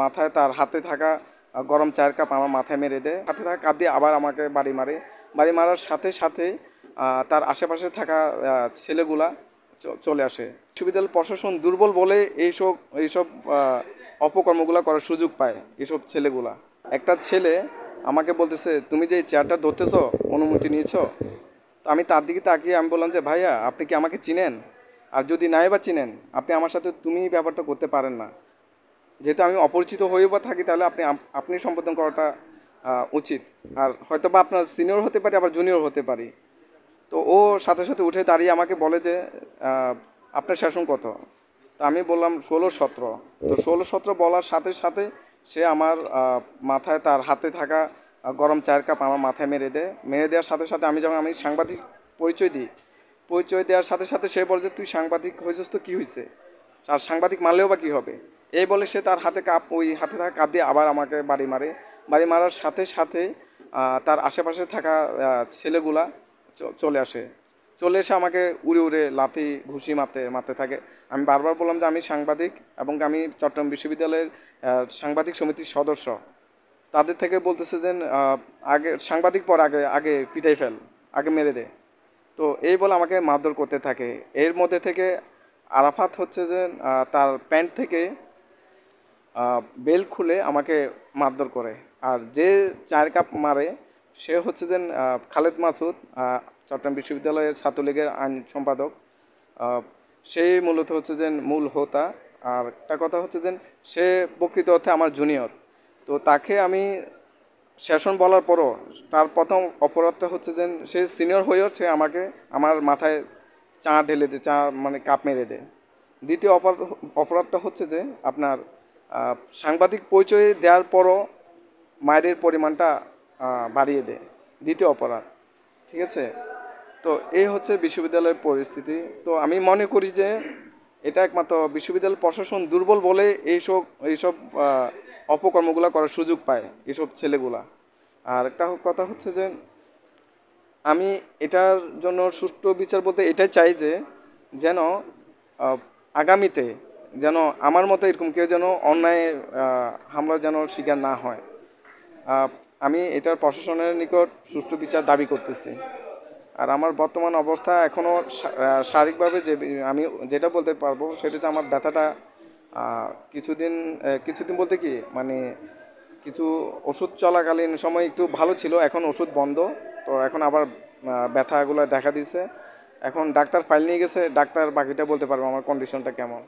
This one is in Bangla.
মাথায় তার হাতে থাকা গরম চায়ের কাপ আমার মাথায় মেরে দেয়। হাতে থাকা কাপ দিয়ে আবার আমাকে বাড়ি মারে। বাড়ি মারার সাথে সাথে তার আশেপাশে থাকা ছেলেগুলা চলে আসে। বিশ্ববিদ্যালয় প্রশাসন দুর্বল বলে এইসব এইসব অপকর্মগুলো করার সুযোগ পায় এইসব ছেলেগুলা। একটা ছেলে আমাকে বলতেছে, তুমি যে চেয়ারটা ধরতেছো অনুমতি নিয়েছো? তো আমি তার দিকে তাকিয়ে আমি বললাম যে, ভাইয়া আপনি কি আমাকে চিনেন? আর যদি নাই বা চিনেন, আপনি আমার সাথে তুমি ব্যাপারটা করতে পারেন না। যেহেতু আমি অপরিচিত হয়েও বা থাকি, তাহলে আপনি সম্বোধন করাটা উচিত। আর হয়তো বা আপনার সিনিয়র হতে পারি, আবার জুনিয়র হতে পারি। তো ও সাথে সাথে উঠে দাঁড়িয়ে আমাকে বলে যে, আপনার সেশন কত? তো আমি বললাম 16-17। তো 16-17 বলার সাথে সাথে সে আমার মাথায় তার হাতে থাকা গরম চায়ের কাপ আমার মাথায় মেরে দেয়। মেরে দেওয়ার সাথে সাথে আমি সাংবাদিক পরিচয় দিই। পরিচয় দেওয়ার সাথে সাথে সে বলে যে, তুই সাংবাদিক হয়েছিস তো কী হয়েছে? আর সাংবাদিক মারলেও বা কী হবে? এই বলে সে তার ওই হাতে থাকা কাপ দিয়ে আবার আমাকে বাড়ি মারে। বাড়ি মারার সাথে সাথে তার আশেপাশে থাকা ছেলেগুলা চলে আসে। চলে এসে আমাকে উড়ে উড়ে লাথি ঘুষি মারতে মারতে থাকে। আমি বারবার বললাম যে আমি সাংবাদিক এবং আমি চট্টগ্রাম বিশ্ববিদ্যালয়ের সাংবাদিক সমিতির সদস্য। তাদের থেকে বলতেছে যে আগে সাংবাদিক পর আগে আগে পিটাই ফেল, আগে মেরে দে। তো এই বলে আমাকে মারধর করতে থাকে। এর মধ্যে থেকে আরাফাত হচ্ছে যে তার প্যান্ট থেকে বেল্ট খুলে আমাকে মারধর করে। আর যে চায়ের কাপ মারে সে হচ্ছে যে খালেদ মাসুদ, চট্টগ্রাম বিশ্ববিদ্যালয়ের ছাত্রলীগের আইন সম্পাদক। সে মূলত হচ্ছে যে মূল হোতা। আর একটা কথা হচ্ছে যে সে প্রকৃত অর্থে আমার জুনিয়র। তো তাকে আমি সেশন বলার পরও তার প্রথম অপরাধটা হচ্ছে যে সে সিনিয়র হয়েও সে আমাকে আমার মাথায় চা ঢেলে দেয়, চা মানে কাপ মেরে দেয়। দ্বিতীয় অপরাধটা হচ্ছে যে আপনার সাংবাদিক পরিচয় দেওয়ার পরও মায়ের পরিমাণটা বাড়িয়ে দেয়, দ্বিতীয় অপরাধ। ঠিক আছে? তো এই হচ্ছে বিশ্ববিদ্যালয়ের পরিস্থিতি। তো আমি মনে করি যে এটা একমাত্র বিশ্ববিদ্যালয় প্রশাসন দুর্বল বলে এইসব এইসব অপকর্মগুলো করার সুযোগ পায় এইসব ছেলেগুলা। আর একটা কথা হচ্ছে যে আমি এটার জন্য সুষ্ঠু বিচার বলতে এটাই চাই যে যেন আগামীতে যেন আমার মতো এরকম কেউ যেন অন্যায় হামলার যেন শিকার না হয়। আমি এটার প্রশাসনের নিকট সুষ্ঠু বিচার দাবি করতেছি। আর আমার বর্তমান অবস্থা এখনও শারীরিকভাবে যে আমি যেটা বলতে পারবো সেটা হচ্ছে আমার ব্যথাটা কিছুদিন কিছুদিন বলতে কি মানে কিছু ওষুধ চলাকালীন সময় একটু ভালো ছিল, এখন ওষুধ বন্ধ। তো এখন আবার ব্যথাগুলো দেখা দিচ্ছে। এখন ডাক্তার ফাইল নিয়ে গেছে, ডাক্তার বাকিটা বলতে পারবো আমার কন্ডিশনটা কেমন।